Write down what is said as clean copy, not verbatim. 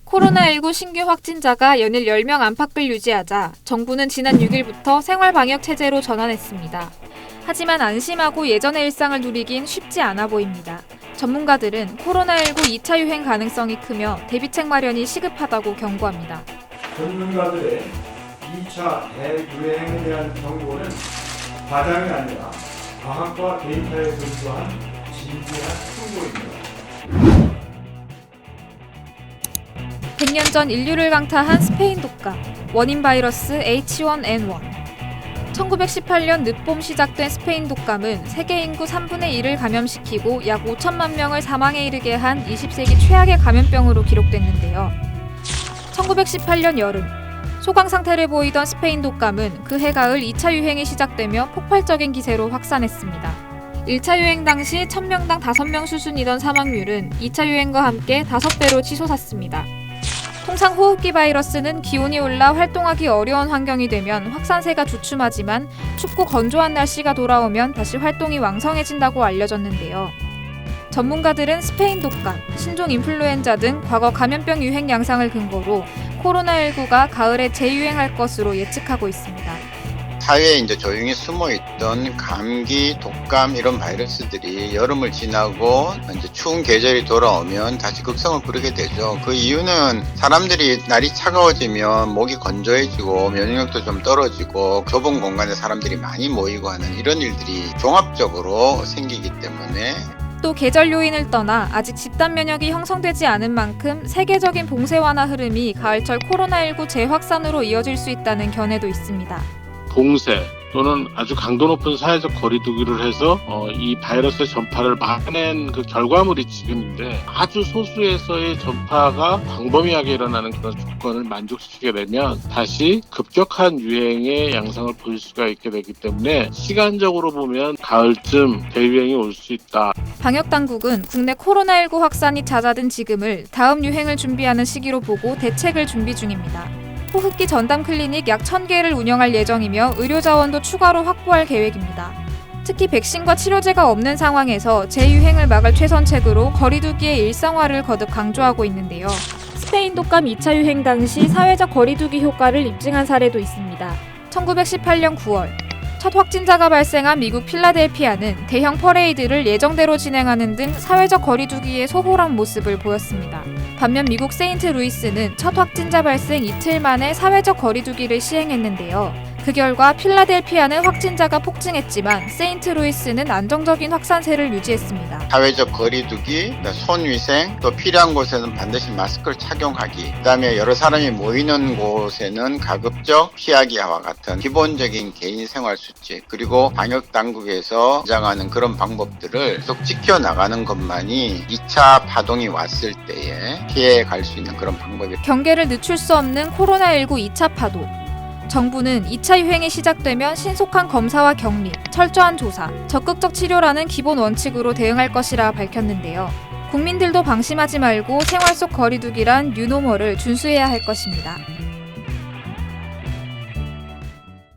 코로나19 신규 확진자가 연일 10명 안팎을 유지하자 정부는 지난 6일부터 생활방역체제로 전환했습니다. 하지만 안심하고 예전의 일상을 누리긴 쉽지 않아 보입니다. 전문가들은 코로나19 2차 유행 가능성이 크며 대비책 마련이 시급하다고 경고합니다. 전문가들의 2차 대유행에 대한 경고는 과장이 아니라 과학과 데이터에 근거한 진지한 충고입니다. 100년 전 인류를 강타한 스페인 독감, 원인 바이러스 H1N1. 1918년 늦봄 시작된 스페인 독감은 세계 인구 3분의 1을 감염시키고 약 5천만 명을 사망에 이르게 한 20세기 최악의 감염병으로 기록됐는데요. 1918년 여름, 소강 상태를 보이던 스페인 독감은 그해 가을 2차 유행이 시작되며 폭발적인 기세로 확산했습니다. 1차 유행 당시 1000명당 5명 수준이던 사망률은 2차 유행과 함께 5배로 치솟았습니다. 통상 호흡기 바이러스는 기온이 올라 활동하기 어려운 환경이 되면 확산세가 주춤하지만 춥고 건조한 날씨가 돌아오면 다시 활동이 왕성해진다고 알려졌는데요. 전문가들은 스페인 독감, 신종 인플루엔자 등 과거 감염병 유행 양상을 근거로 코로나19가 가을에 재유행할 것으로 예측하고 있습니다. 사회에 이제 조용히 숨어있던 감기, 독감 이런 바이러스들이 여름을 지나고 이제 추운 계절이 돌아오면 다시 극성을 부르게 되죠. 그 이유는 사람들이 날이 차가워지면 목이 건조해지고 면역력도 좀 떨어지고 좁은 공간에 사람들이 많이 모이고 하는 이런 일들이 종합적으로 생기기 때문에 또 계절 요인을 떠나 아직 집단 면역이 형성되지 않은 만큼 세계적인 봉쇄 완화 흐름이 가을철 코로나19 재확산으로 이어질 수 있다는 견해도 있습니다. 봉쇄 또는 아주 강도 높은 사회적 거리두기를 해서 이 바이러스의 전파를 막아낸 그 결과물이 지금인데 아주 소수에서의 전파가 광범위하게 일어나는 그런 조건을 만족시키게 되면 다시 급격한 유행의 양상을 보일 수가 있게 되기 때문에 시간적으로 보면 가을쯤 대유행이 올 수 있다. 방역당국은 국내 코로나19 확산이 잦아든 지금을 다음 유행을 준비하는 시기로 보고 대책을 준비 중입니다. 호흡기 전담 클리닉 약 1000개를 운영할 예정이며 의료 자원도 추가로 확보할 계획입니다. 특히 백신과 치료제가 없는 상황에서 재유행을 막을 최선책으로 거리두기의 일상화를 거듭 강조하고 있는데요. 스페인 독감 2차 유행 당시 사회적 거리두기 효과를 입증한 사례도 있습니다. 1918년 9월 첫 확진자가 발생한 미국 필라델피아는 대형 퍼레이드를 예정대로 진행하는 등 사회적 거리두기에 소홀한 모습을 보였습니다. 반면 미국 세인트루이스는 첫 확진자 발생 이틀 만에 사회적 거리두기를 시행했는데요. 그 결과 필라델피아는 확진자가 폭증했지만 세인트루이스는 안정적인 확산세를 유지했습니다. 사회적 거리두기, 손위생, 또 필요한 곳에는 반드시 마스크를 착용하기, 그다음에 여러 사람이 모이는 곳에는 가급적 피하기와 같은 기본적인 개인 생활 수칙, 그리고 방역 당국에서 주장하는 그런 방법들을 계속 지켜나가는 것만이 2차 파동이 왔을 때에 피해 갈 수 있는 그런 방법입니다. 경계를 늦출 수 없는 코로나19 2차 파동. 정부는 2차 유행이 시작되면 신속한 검사와 격리, 철저한 조사, 적극적 치료라는 기본 원칙으로 대응할 것이라 밝혔는데요. 국민들도 방심하지 말고 생활 속 거리두기란 뉴노멀을 준수해야 할 것입니다.